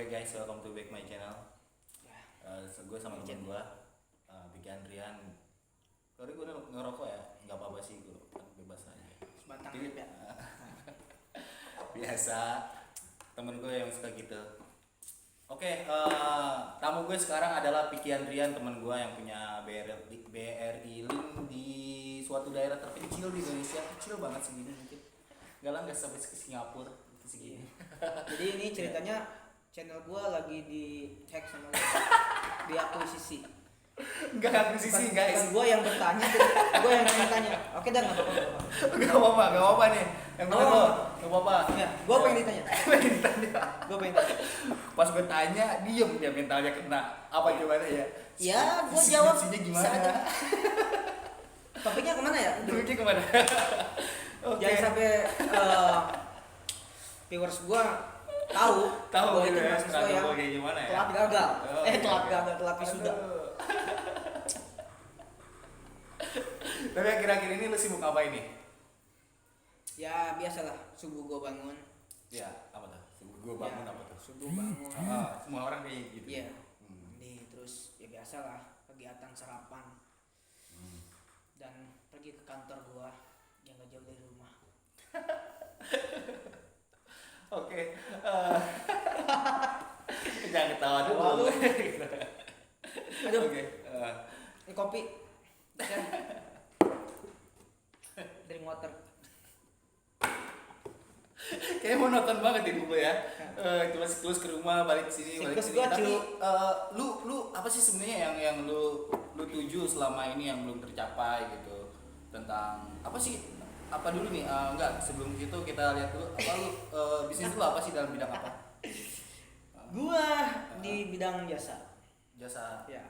guys, welcome to back my channel. Gue sama temen gue, Bigi Andrian. Sorry gue ngerokok ya, nggak apa-apa sih, gue bebas aja. Sebatang Jadi, ya. biasa temen gue yang suka gitu. Oke, tamu gue sekarang adalah Bigi Andrian, temen gue yang punya BRI Link di suatu daerah terpencil di Indonesia, kecil banget segini mungkin. Nggak sampai ke Singapura, itu segini. Jadi ini ceritanya channel gua lagi di hack sama diakuisisi. Enggak akuisisi guys. Bukan gua yang bertanya, gua yang tanya. Oke dah, nggak apa-apa. Gak apa-apa nih. Yang bener lo, gak apa-apa. Ya, gua pengen ditanya. Gua pengen tanya. Pas gue tanya, diem dia mentalnya kena. Apa gimana ya? Ya, gua jawab. Skripsinya gimana? seadanya. Topiknya kemana ya? Topiknya kemana? Oke. Jangan sampai viewers gua tahu Tahu gua gitu itu ya, mahasiswa struggle yang gue kayak gimana ya? telat gagal. Oh, Telat iya. gagal, telat wisuda. Aduh. Tapi akhir-akhir ini lu sibuk apa ini? Ya biasalah, subuh gua bangun. Ya, apa tuh? Sibuk gue bangun Ya, apa tuh? Subuh bangun. Semua orang kayak gitu. Iya. Hmm. Mandi terus ya biasalah kegiatan sarapan dan pergi ke kantor gua yang gak jauh dari rumah. Oke. Jangan ketawa dulu. Tawa lu. Aduh. Oke. Ini kopi. Ya. Drink water. Kayaknya monoton banget ini gue ya. Cuma siklus ke rumah, balik ke sini, balik ke Siklus sini. gua, Tapi Cu. lu apa sih sebenarnya yang lu tuju selama ini yang belum tercapai gitu? Tentang apa sih? Apa dulu nih? Enggak, sebelum itu kita lihat dulu apa lu bisnis lu apa sih dalam bidang apa? Gua di bidang jasa. Jasa Ya.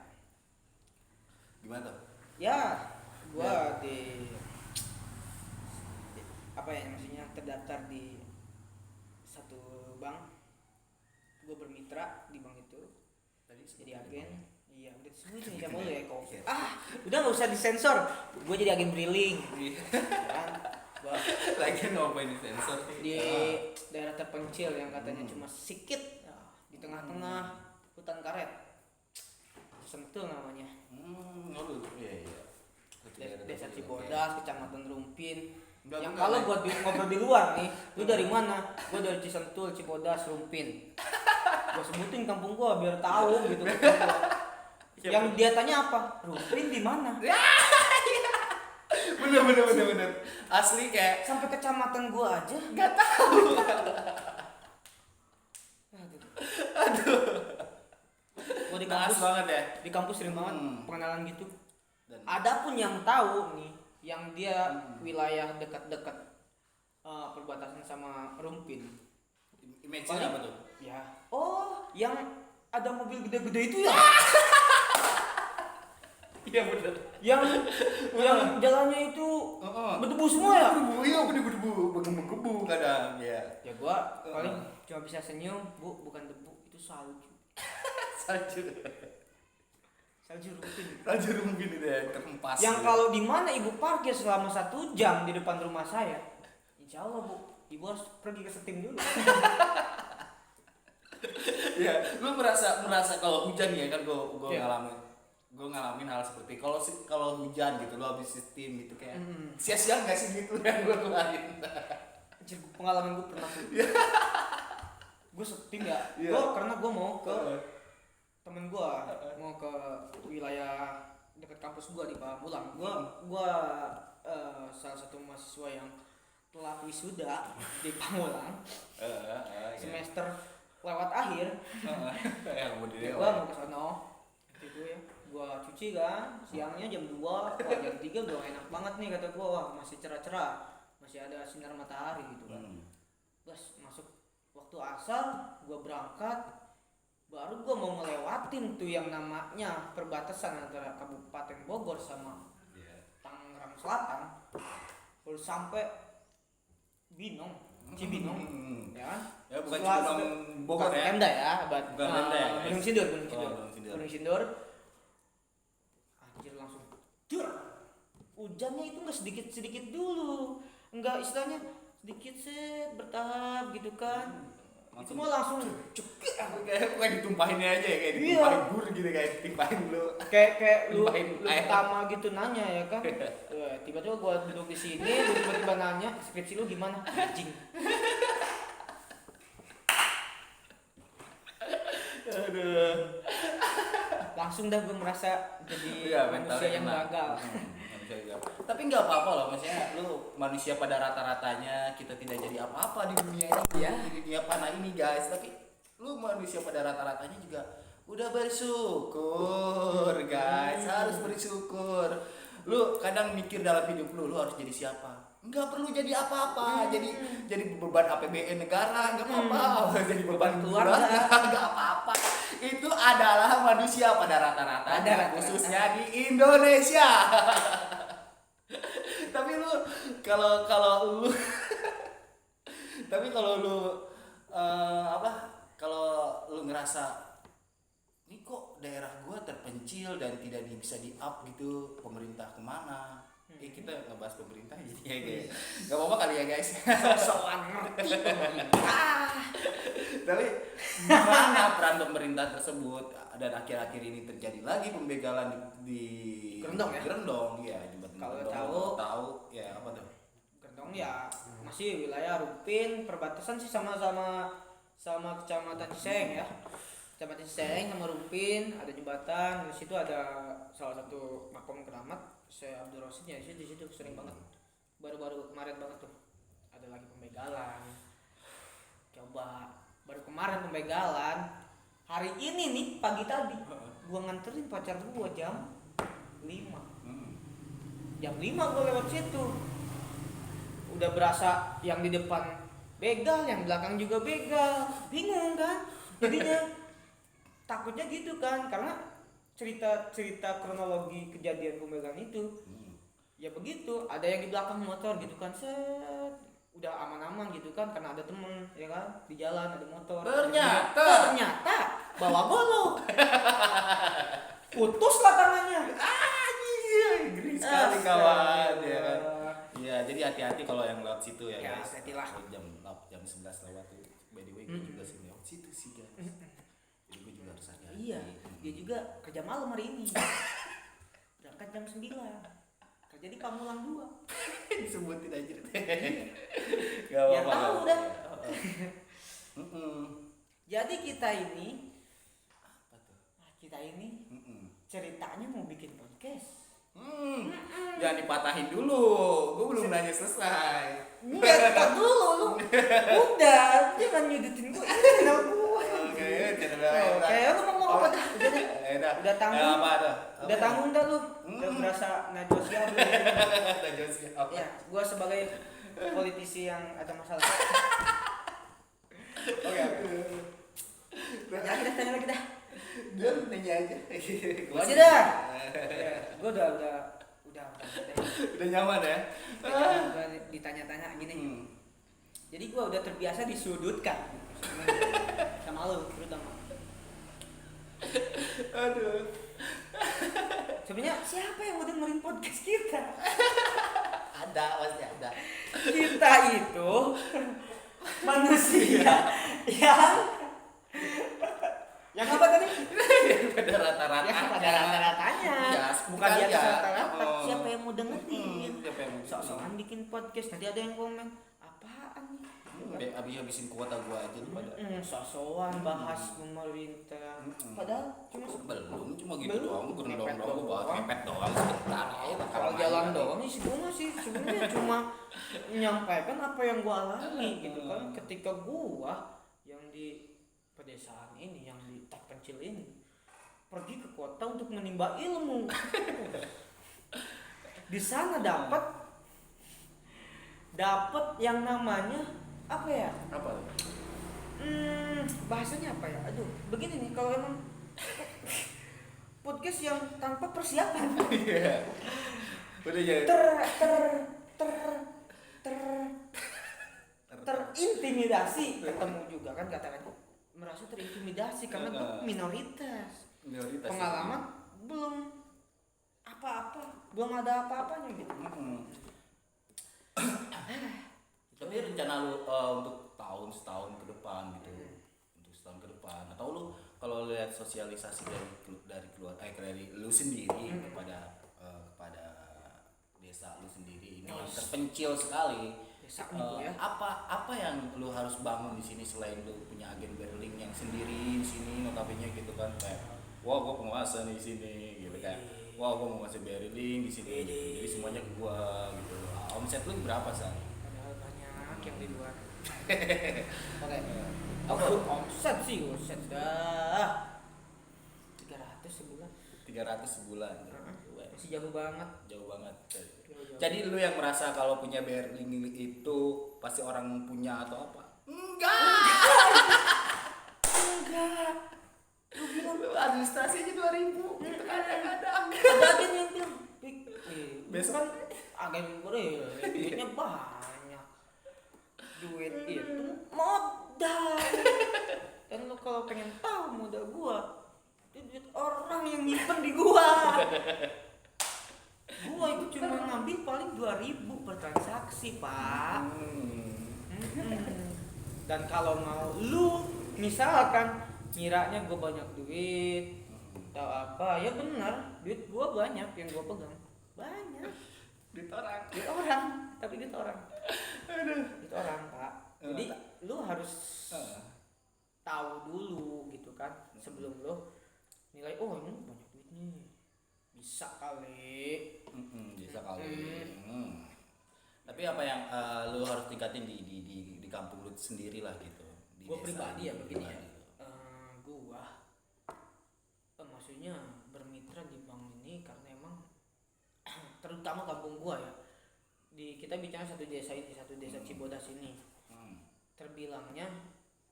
gimana tuh? Ya, gua di apa ya maksudnya terdaftar di satu bank. Gua bermitra di bank itu. Tadi Jadi agen. Iya, udah disebutin ya Gitu mulu ya. ya kok. Iya. Udah nggak usah disensor. Gue jadi agen briling. Kan? Gua Lagi ngapain di sensor? di daerah terpencil yang katanya cuma sedikit ya, di tengah-tengah hutan karet. Sentul namanya. Lu iya. Desa Cibodas, Kecamatan Rumpin. Enggak, Yang enggak, kalau enggak. buat ngobrol di luar nih, lu dari mana? Gue dari Cisentul, Cibodas, Rumpin. Gue sebutin kampung gua biar tahu gitu. Yang dia tanya apa? Rumpin di mana? Bener. Asli kayak Sampai kecamatan gua aja. nggak tahu. Aduh. Gua di Naas kampus banget ya. Di kampus sering banget pengenalan gitu. Dan Ada pun yang tahu nih, yang dia wilayah dekat-dekat perbatasan sama Rumpin. image Paling- apa tuh? Ya. Oh, yang ada mobil gede-gede itu ya? Iya bener. yang jalannya itu berdebu semua ya? Berdebu kadang ya. Ya gua paling cuma bisa senyum, Bu, bukan debu, itu salju. Salju Salju Rumpin. mungkin itu ya terhempas. Yang gitu. kalau di mana ibu parkir selama 1 jam di depan rumah saya, insya Allah Bu, ibu harus pergi ke setting dulu. Ya, lu merasa kalau hujan ya kan gua Iya. ngalamin hal seperti kalau hujan gitu lo habis sistem gitu kayak Hmm. sia-sia nggak sih gitu yang gua kemarin. Anjir, pengalaman gue pernah tuh. Gue setting ya, Iya. karena gue mau ke temen gue, mau ke wilayah dekat kampus gue di Pamulang. Gue salah satu mahasiswa yang telat wisuda di Pamulang, semester lewat akhir. Yang mau Ya, gue mau ke sono gitu ya, gue cuci kan siangnya jam 2, wah jam 3 udah enak banget nih kata gue, wah masih cerah-cerah, masih ada sinar matahari gitu kan. Terus masuk waktu asar, gue berangkat, baru gue mau ngelewatin tuh yang namanya perbatasan antara Kabupaten Bogor sama Tangerang Selatan, baru sampai Binong, Cibinong, ya kan? Ya bukan Setelah- Cibinong Bogor bukan ya. Pemda ya, Bukan Pemda ya, guys. Gunung Sindur, Gunung Sindur. Gunung Sindur. Anjir langsung dur. Hujannya itu nggak sedikit dulu, nggak istilahnya sedikit bertahap gitu kan. Itu mah langsung kayak ditumpahinnya aja ya, kayak Iya. ditumpahin gur gitu, kayak ditumpahin lu. kayak lu Tumpahin air. pertama gitu nanya ya kan. Tiba-tiba gua duduk di sini, lu tiba-tiba nanya skripsi lu gimana? Anjing. Aduh. Langsung dah gua merasa jadi Iya, manusia yang mentalnya kena. gagal. Manusia gagal. Tapi nggak apa-apa loh, maksudnya lu manusia pada rata-ratanya, kita tidak jadi apa-apa di dunia ini, Iya. di dunia panah ini guys. Tapi lu manusia pada rata-ratanya juga udah bersyukur guys, harus bersyukur. Lu kadang mikir dalam hidup lu harus jadi siapa? Nggak perlu jadi apa-apa, jadi beban APBN negara nggak apa-apa, jadi beban Keluarga. keluarga nggak apa-apa. Itu adalah manusia pada rata-ratanya, khususnya di Indonesia. Tapi lu kalau lu tapi kalau lu kalau lu ngerasa ini kok daerah gua terpencil dan tidak bisa di-up gitu, pemerintah kemana? Kita ngebahas pemerintah jadinya guys. Gak apa-apa kali ya guys. Soal ngerti pemerintah. Tapi gimana peran pemerintah tersebut, dan akhir-akhir ini terjadi lagi pembegalan di Gerendong ya? Gerendong ya, jembatan Kalau Gerendong. tahu Ya apa tuh? Gerendong ya masih wilayah Rupin, perbatasan sih sama kecamatan Ciseng ya. Kecamatan Ciseng sama Rupin ada jembatan, di situ ada salah satu makom keramat Syekh Abdul Rosid ya, di situ sering banget. Baru-baru kemarin banget tuh ada lagi pembegalan. Coba baru kemarin pembegalan, hari ini nih pagi tadi gua nganterin pacar gua jam 5. Jam 5 gua lewat situ. Udah berasa yang di depan begal, yang belakang juga begal. Bingung kan? Jadinya takutnya gitu kan, karena cerita kronologi kejadian pembegalan itu ya begitu, ada yang di belakang motor gitu kan, set udah aman-aman gitu kan, karena ada temen ya kan di jalan ada motor, ternyata bawa golok. Putuslah tangannya. Ngeri sekali kawan ya kan. Iya, jadi hati-hati kalau yang lewat situ ya Ya, guys. hati-hatilah. Jam 11 lewat tuh. By the way, gue juga sih lewat situ sih guys. Jadi gue juga harus hati-hati. Iya, dia juga kerja malam hari ini. Berangkat jam 9. Kerja di Pamulang 2. Disebutin aja. Ya tahu dah. Heeh. Jadi kita ini Apa tuh? ceritanya mau bikin podcast. Jangan dipatahin dulu. Gue belum nanya selesai. Enggak, tak dulu lu. Udah, jangan nyudutin gue. Ini kenal gue. Oke, Oke, lu ngomong apa dah? Udah deh. Udah tanggung. Apa tuh? Udah tanggung dah lu. Udah berasa najosial lu. Oke. Ya, gue sebagai politisi yang ada masalah. Oke. Tanya lagi dah. Dia nanya aja. Gua aja dah. Gue udah Udah nyaman ya? udah ditanya-tanya gini. Jadi gue udah terbiasa disudutkan sama lu terutama. Aduh. Sebenarnya siapa yang mau dengerin podcast kita? Ada, pasti ada. Kita itu manusia yang apa tadi? Pada rata-rata. Yang pada rata-ratanya. Ya, Bukan di atas ya. rata-rata. Oh. Siapa yang mau dengerin? Siapa yang mau Sok-sokan bikin podcast, nanti ada yang komen, apaan nih? Habis-habisin kuota gua aja lu pada. Sok-sokan bahas pemerintah. Padahal cuma Belum, cuma gitu Belum. doang, gerendong Ngepet doang, gua bahas doang. ngepet doang sebentar ya. kalau jalan doang sih gue masih sebenarnya cuma menyampaikan apa yang gue alami gitu kan, ketika gue yang di pedesaan ini, yang di terpencil ini pergi ke kota untuk menimba ilmu. Di sana dapat yang namanya apa ya, Apa? bahasanya apa ya, aduh begini nih, kalau emang podcast yang tanpa persiapan Iya. Udah ya. terintimidasi, ketemu juga kan kata-kata, merasa terintimidasi karena gue minoritas, pengalaman belum apa-apa, belum ada apa-apanya gitu. Tapi rencana lu untuk setahun ke depan gitu, lihat sosialisasi dari lu sendiri kepada desa lu sendiri ini yang terpencil sekali. Desa nih ya. Apa yang lu harus bangun di sini selain lu punya agen Berling yang sendiri di sini notabene gitu kan, kayak wah gua penguasa nih di sini gitu kan, wah gua mau ngasih Berling di sini gitu. Jadi semuanya ke gua gitu. Omset lu berapa sih? Padahal banyak yang di luar. Oke. Apa? Omset dah 300 sebulan. 300 sebulan. Masih jauh banget. Jauh banget. Jauh. Jadi lu yang merasa kalau punya Berling itu pasti orang punya atau apa? Enggak. Lu bilang lu administrasinya 2.000 gitu kadang-kadang. Ada agen yang bilang, Besok kan agen gue duitnya banyak. Duit itu modal. Dan lu kalau pengen tahu modal gua, itu duit orang yang nyimpen di gua. Gua itu cuma ngambil paling 2.000 per transaksi, Pak. Dan kalau mau lu misalkan ngiranya gue banyak duit atau apa, ya benar, duit gue banyak yang gue pegang banyak. duit orang. Tapi duit orang Pak. Jadi lu harus tahu dulu gitu kan sebelum lu nilai, oh ini banyak duit nih, bisa kali. Bisa kali. Tapi apa yang lu harus tingkatin di kampung lu sendiri lah gitu. Di Gue desa pribadi ya lu begini ya. pribadi. Gua maksudnya bermitra di bank ini karena emang terutama kampung gua ya. Kita bicara satu desa Cibodas ini. Terbilangnya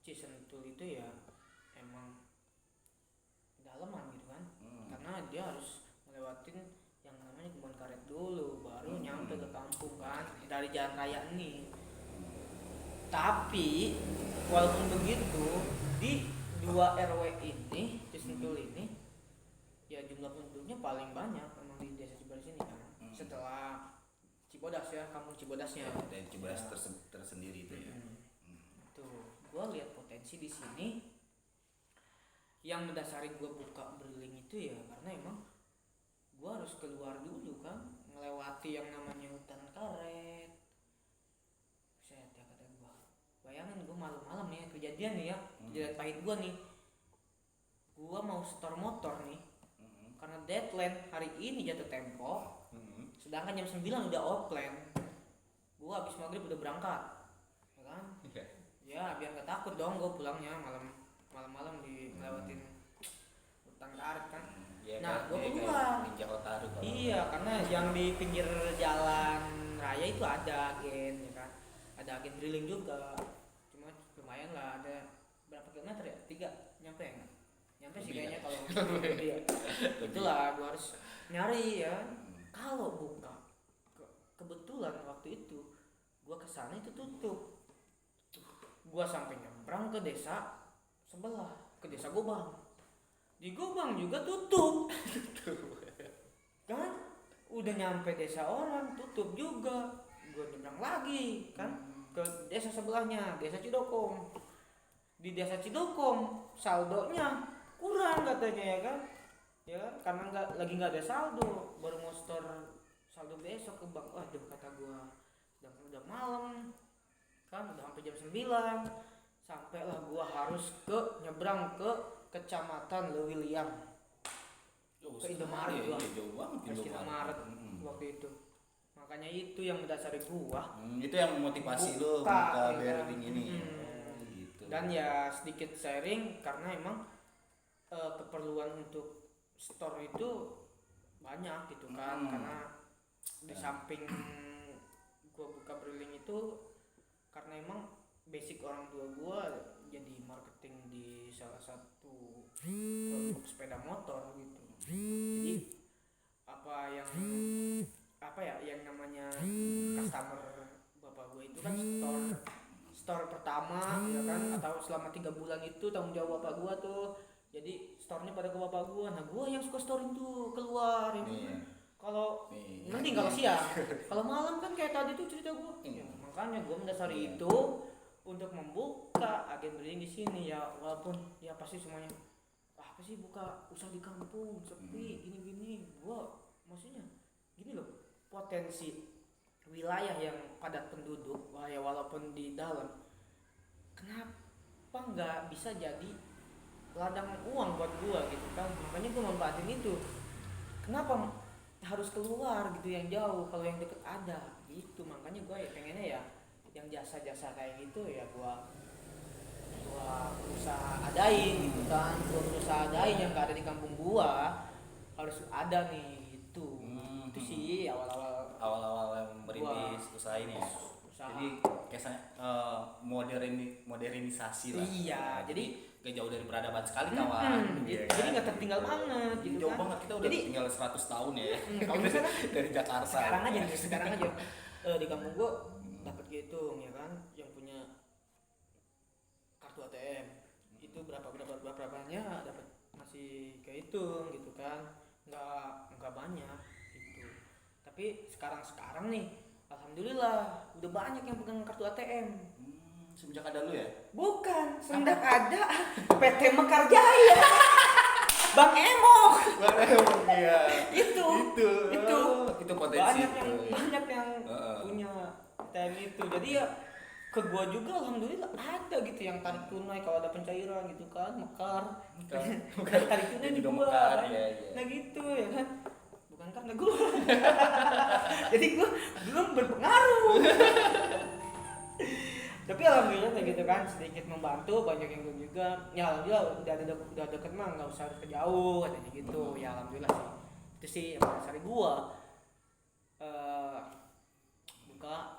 Cisentul itu ya emang dalaman gitu kan. Karena dia harus melewatin yang namanya kebun karet dulu baru nyampe ke kampung kan dari jalan raya ini. Tapi walaupun begitu di 2 RW ini Cisentul ini ya jumlah penduduknya paling banyak memang di desa Cibodas ini kan. Setelah Cibodas ya, kampung Cibodasnya. Dan Cibodas tersendiri itu ya. Tuh, gua lihat potensi di sini. Yang mendasari gua buka Berling itu ya karena emang gua harus keluar dulu kan, melewati yang namanya hutan karet. Saya kata gua. Bayangin gua malam-malam nih kejadian nih ya, kejadian pahit gua nih. Gua mau setor motor nih. Karena deadline hari ini jatuh tempo. Sedangkan jam 9 udah offline. Gua habis maghrib udah berangkat. Ya kan? Ya biar gak takut dong gua pulangnya malam-malam di ngelewatin hutan karet kan. Nah, gua keluar. Iya, karena yang di pinggir jalan raya itu ada agen ya kan. Ada agen drilling juga. Cuma lumayan lah, ada berapa kilometer ya? 3 nyampe enggak? Nyampe sih kayaknya kalau dia. Itulah gua harus nyari ya. Kalau buka kebetulan waktu itu gua kesana itu tutup. Gua sampai nyebrang ke desa sebelah, ke desa Gobang. Di Gobang juga tutup. Kan udah nyampe desa orang tutup juga. Gua nyebrang lagi kan ke desa sebelahnya, desa Cidokong. Di desa Cidokong saldonya kurang katanya ya kan. Ya kan karena nggak ada saldo, baru mau store saldo besok ke bank. Waduh kata gua udah malam kan, udah sampai jam 9. Sampailah gua harus nyebrang ke kecamatan Lewiliang, ke Indomaret gua. Harus ke Indomaret waktu itu. Makanya itu yang mendasari gua. Itu yang memotivasi lu buka Berling ini. Gitu. Dan ya sedikit sharing karena emang keperluan untuk store itu banyak gitu kan. Karena di samping gua buka Berling itu karena emang basic orang tua gua jadi marketing di salah satu produk sepeda motor gitu. Jadi yang namanya customer bapak gua itu kan store pertama ya kan, atau selama 3 bulan itu tanggung jawab bapak gua tuh. Jadi store-nya pada ke bapak gua. Nah, gua yang suka storing tuh keluar ya. Kalau mending kalau siang. Kalau malam kan kayak tadi tuh cerita gua. Ya, makanya gua mendasari itu untuk membuka agen Berling di sini ya, walaupun ya pasti semuanya apa sih buka usaha di kampung sepi gini-gini. Gua maksudnya gini loh, potensi wilayah yang padat penduduk, wah ya walaupun di dalam, kenapa nggak bisa jadi ladang uang buat gua gitu kan. Makanya gua manfaatin itu. Kenapa harus keluar gitu yang jauh kalau yang deket ada gitu. Makanya gua ya pengennya ya yang jasa-jasa kayak gitu ya gua berusaha adain gitu kan. Gua berusaha adain yang gak ada di kampung gua harus ada nih gitu. Itu sih awal-awal yang merintis usaha ini ya. usaha. Jadi kesannya modernisasi lah. Iya, jadi gak jauh dari peradaban sekali kawan. jadi nggak tertinggal banget gitu jauh kan. banget, kita udah Jadi tinggal 100 tahun ya. kalau misalkan dari Jakarta. sekarang aja di kampung gua dapat gitu ya kan, yang punya kartu ATM itu berapanya dapat masih kehitung gitu kan, nggak banyak gitu. Tapi sekarang nih alhamdulillah udah banyak yang pegang kartu ATM. Semenjak ada lu ya? Bukan, semenjak ada PT Mekar Jaya. Bang Emo. Iya. itu Potensi. Banyak yang punya ATM itu. Jadi ya ke gua juga alhamdulillah ada gitu yang tarik tunai kalau ada pencairan gitu kan, Mekar. Tarik tunai di gua. Mekar, Kan? ya. Nah gitu ya kan. Bukan karena gua. Jadi gua belum berpengaruh. Tapi alhamdulillah kayak gitu kan, sedikit membantu, banyak yang belum juga. Ya alhamdulillah udah deket mah nggak usah ke jauh katanya gitu. Ya alhamdulillah sih. Itu sih yang dasar gua buka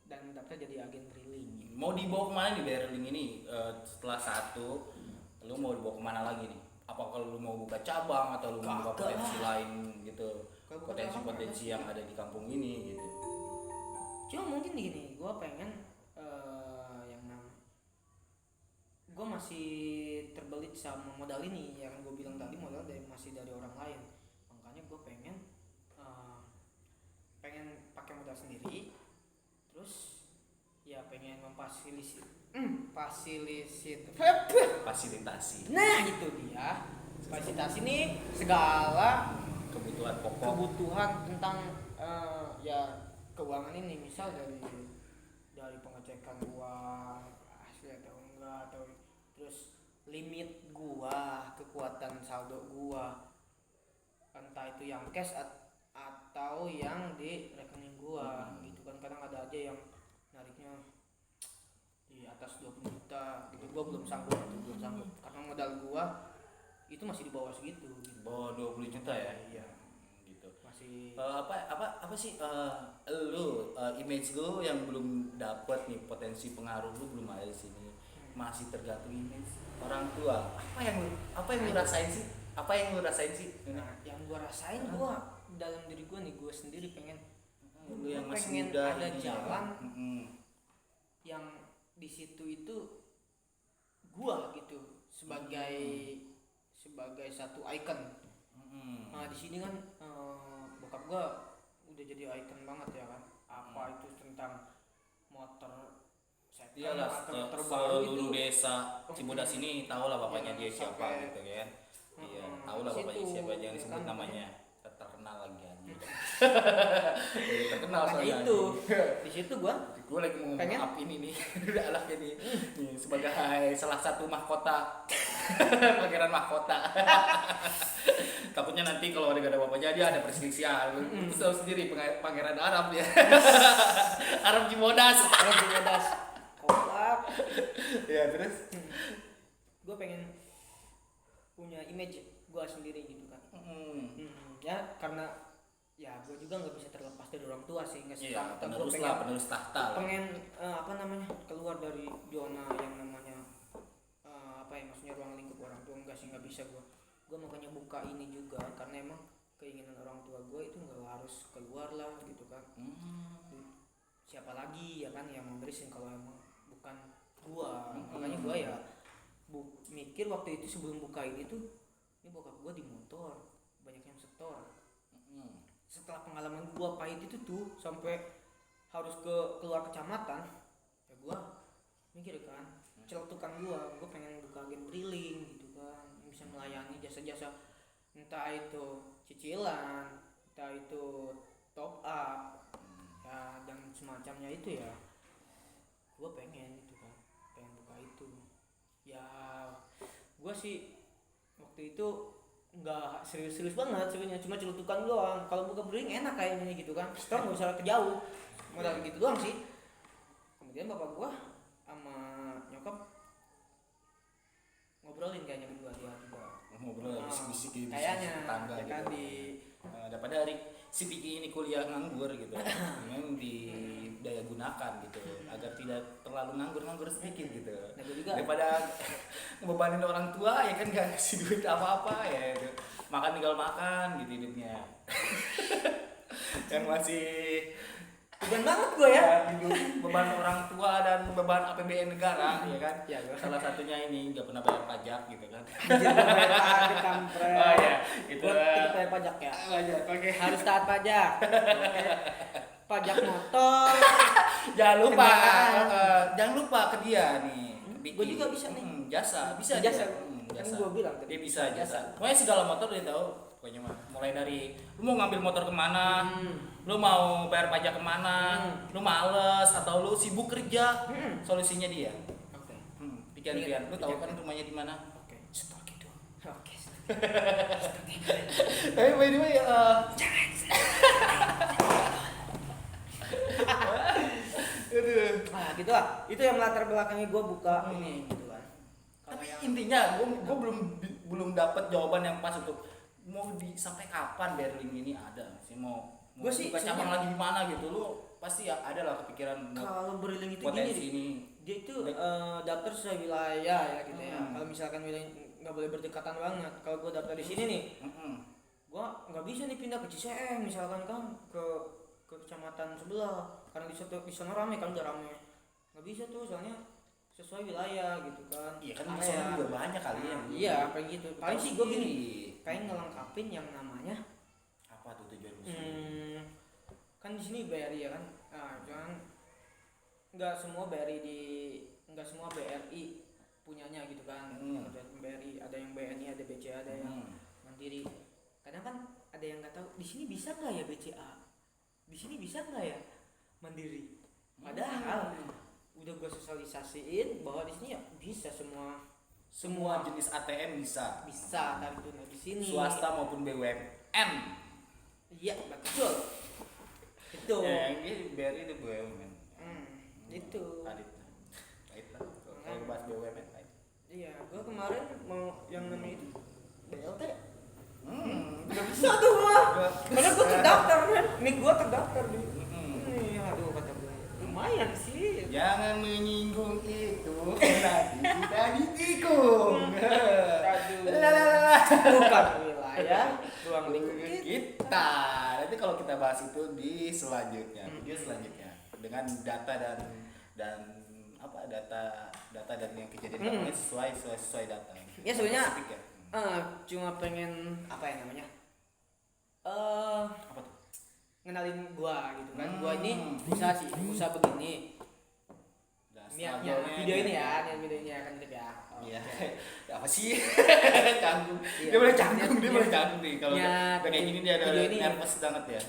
dan daftar jadi agen drilling. Mau dibawa kemana nih Berling ini? Setelah satu, lu mau dibawa kemana lagi nih? Apakah lu mau buka cabang atau lu mau buka potensi lain gitu? Potensi yang ada di kampung ini gitu. Cuma mungkin gini, gua pengen gue masih terbelit sama modal ini yang gue bilang tadi, modal masih dari orang lain. Makanya gue pengen pakai modal sendiri, terus ya pengen Fasilitasi nah itu dia fasilitasi nih segala kebutuhan tentang ya keuangan ini, misal dari pengecekan uang asli atau enggak, atau terus limit gua, kekuatan saldo gua, entah itu yang cash atau yang di rekening gua gitu kan. Kadang ada aja yang nariknya di atas 20 juta gitu, gua belum sanggup karena modal gua itu masih di bawah segitu gitu. Bawah 20 juta ya? Iya. Gitu. Masih apa sih lu image lu yang belum dapet nih, potensi pengaruh lu belum ada di sini. Masih tergantung image orang tua. Apa yang lu rasain sih? Nah, yang gua rasain, gua dalam diri gua nih, gua sendiri pengen lu yang masih pengen muda ada ini jalan yang di situ itu gua gitu sebagai satu icon. Nah di sini kan bokap gua udah jadi icon banget ya kan. Apa itu tentang motor iyalah, terbaru itu seluruh desa Cibodas ini tahu lah bapaknya dia siapa gitu kan. Iya, tahu lah bapaknya siapa, jangan disebut namanya. Terkenal lagi aja. Terkenal soalnya itu. Di situ gua lagi mau ngomong ini nih. Udah anak ini sebagai salah satu mahkota. Pangeran mahkota. Takutnya nanti kalau ada bapaknya dia ada perselisihan. Terus tahu sendiri pangeran Arab ya. Arab Cibodas. Kompak. Ya terus Gue pengen punya image gue sendiri gitu kan. Ya karena ya gue juga nggak bisa terlepas dari orang tua sih, nggak sih. Iya, penerus tahta. Pengen keluar dari zona yang namanya maksudnya ruang lingkup orang tua. Nggak bisa gue makanya buka ini juga karena emang keinginan orang tua gue itu nggak harus keluar lah gitu kan. Siapa lagi ya kan yang memberisin kalau emang bukan gue. Makanya gue ya mikir waktu itu sebelum buka ini tuh, ini bokap gue di motor banyak yang setor. Setelah pengalaman gue pahit itu tuh sampai harus keluar kecamatan, ya gue mikir kan celetukan gue pengen buka agen drilling gitu kan. kan, yang bisa melayani jasa-jasa entah itu cicilan, entah itu top up ya dan semacamnya itu ya. Gue pengen itu kan, pengen buka itu ya. Gue sih waktu itu nggak serius-serius banget sebenarnya, cuma celutukan doang. Kalau buka brewing enak kayaknya gitu kan, store nggak usah kejauh, modal gitu doang sih. Kemudian bapak gua sama nyokap ngobrolin kayaknya berdua, dia juga ngobrol bisik-bisik di kayaknya tetangga ya kan gitu. di Daripada hari si Piki ini kuliah nganggur gitu, memang didaya gunakan gitu agar tidak terlalu nganggur sedikit gitu. Nah, gua juga Daripada ngebebanin orang tua ya kan gak kasih duit apa-apa ya gitu. Makan tinggal makan gitu hidupnya. Yang masih tujuan banget gua ya. hidup beban orang tua dan beban APBN negara ya kan. Ya, gua. Salah satunya ini nggak pernah bayar pajak gitu kan. Anjir, gua bayar pajak kampret. Oh ya, itu Gua ikut bayar pajak ya. pajak. Oke. Harus taat pajak. Oke. Pajak motor. Jangan lupa, Kendaraan. jangan lupa ke dia nih. Gua juga bisa nih. Jasa, bisa Jasa. dia. Kan Jasa. gua bilang tadi. Dia bisa jasa. Pokoknya segala motor dia tahu. Pokoknya mah. Mulai dari lu mau ngambil motor kemana, lu mau bayar pajak kemana, lu males atau lu sibuk kerja, solusinya dia. Oke. Pikiran Rian, lu tahu kan rumahnya di mana? Oke. Stop gitu. Oke. Tapi by the way, aduh. Nah, gitu lah. Itu yang latar belakangnya gua buka ini gitu kan. Tapi intinya gue belum dapat jawaban yang pas untuk mau sampai kapan Berlin ini ada sih, mau Gua sih buka cabang lagi di mana gitu. Lu pasti ya ada lah kepikiran kalau Berlin itu potensi gini, ini. dia itu daftar sesuai wilayah ya gitu ya. Kalau misalkan wilayah nggak boleh berdekatan banget. Kalau gua daftar di sini nih, gua nggak bisa nih pindah ke Ciseeng misalkan kan ke kecamatan sebelah karena di sana rame kan, udah rame. Nggak bisa tuh soalnya sesuai wilayah gitu kan. Iya kan di sana juga banyak kali yang Iya kayak gitu. Paling sih gua gini, sendiri. kayak ngelengkapin yang namanya Apa tuh tujuan lu? kan di sini BRI ya kan. Nah, jangan nggak semua BRI punyanya gitu kan. Ada BRI, ada yang BNI, ada BCA, ada yang mandiri. Kadang kan ada yang nggak tahu di sini bisa nggak ya BCA, di sini bisa nggak ya mandiri. Padahal udah gue sosialisasiin bahwa di sini ya bisa Semua jenis ATM bisa. tarik tunai di sini. Swasta maupun BUMN. Iya betul. Itu. Ya, ini BRI itu BUMN. Itu. Adit. Baik lah. Kalau bahas BUMN baik. Iya, gua kemarin mau yang namanya itu BLT. Gak bisa tuh gua. Karena gua terdaftar kan. Nih gua terdaftar di. Aduh kata gua. Lumayan sih. Jangan menyinggung itu, nanti kita ditikung. Aduh. Bukan wilayah ruang lingkup Kita. Nanti kalau kita bahas itu di selanjutnya, video selanjutnya dengan data dan apa data dan yang kejadian sesuai data. Ya sebenarnya Spesifik ya. cuma pengen apa ya namanya? Apa tuh? Ngenalin gua gitu kan. Gua ini usaha begini. Niatnya video ini ya, videonya kan gitu ya. Iya. Oke. Apa sih? Canggung. Iya. Dia boleh canggung nih kalau Niat udah kayak gini dia ada video ini. nervous banget ya.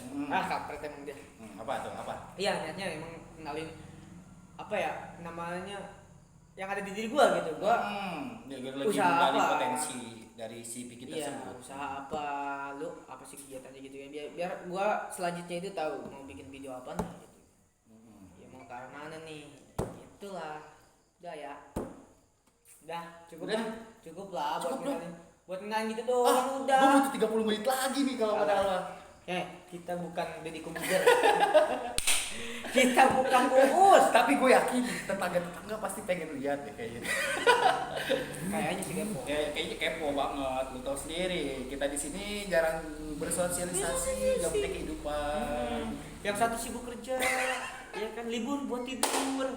Kampret emang dia. Apa tuh? Apa? Iya, niatnya emang kenalin apa ya namanya yang ada di diri gua gitu. Gua dia lagi usaha menggali apa? potensi dari si Piki iya, tersebut. usaha apa, lu apa sih kegiatannya gitu ya. Biar gua selanjutnya itu tahu mau bikin video apa nih gitu. Ya mau ke arah mana nih. Itulah. Udah ya. Udah, cukup Udah. lah. Cukup lah Cukup buat lah. ngenalin. Buat ngenalin gitu doang udah. Gua butuh 30 menit lagi nih kalau pada Allah. Kita bukan Deddy Komputer. Kita bukan Uus. Tapi gue yakin tetangga pasti pengen lihat deh kayaknya. Kayaknya sih kepo. Kayaknya kepo banget. Lu tahu sendiri, kita di sini jarang bersosialisasi, gak punya kehidupan. Yang satu sibuk kerja, ya kan libur buat tidur.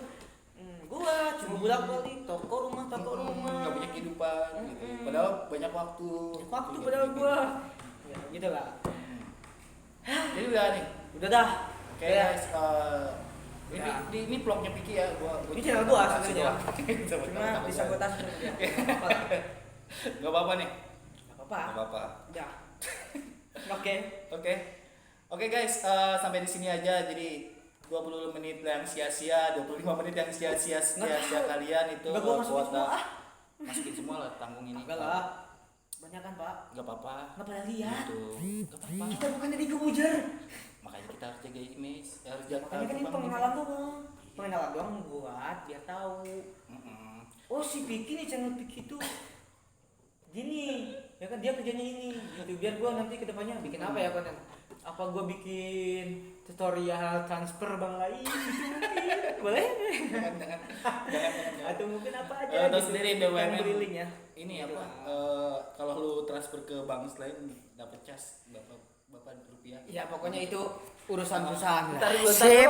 Gua cuma bolak-balik toko rumah. Gak punya kehidupan gitu. Padahal banyak waktu. Waktu padahal gua. Ya gitu lah. Jadi udah nih. Udah dah. Oke guys, ini vlognya Piki ya. Ini channel gua sabotase sebenarnya. doang. Cuma disabotase sama dia. Apa lah. Gak apa-apa nih. Gak apa-apa. Gak apa-apa. Udah. Oke. Oke. Oke guys, sampai di sini aja. Jadi 20 menit yang sia-sia, 25 menit yang sia-sia kalian itu Enggak, gua masukin semua. Masukin semua lah, tanggung ini. Enggak lah. Banyak kan, Pak? Gak apa-apa. Enggak pada lihat. Gitu. Gak apa-apa. Kita bukannya digebujer. Makanya kita harus jaga image, harus jaga. Makanya kan ini pengenalan doang. Pengenalan doang buat biar tahu. Oh, si Piki nih, channel Piki tuh gini, ya kan dia kerjanya ini gitu. Biar gua nanti kedepannya bikin apa ya konten? Apa gua bikin tutorial transfer bank lain gitu mungkin? Boleh? Jangan. Atau mungkin apa aja Tahu gitu, sendiri yang BUMN beri link ya. ini Gitu apa? lah. Kalau lu transfer ke bank selain dapat cas berapa rupiah? Ya pokoknya itu urusan perusahaan lah. Sip.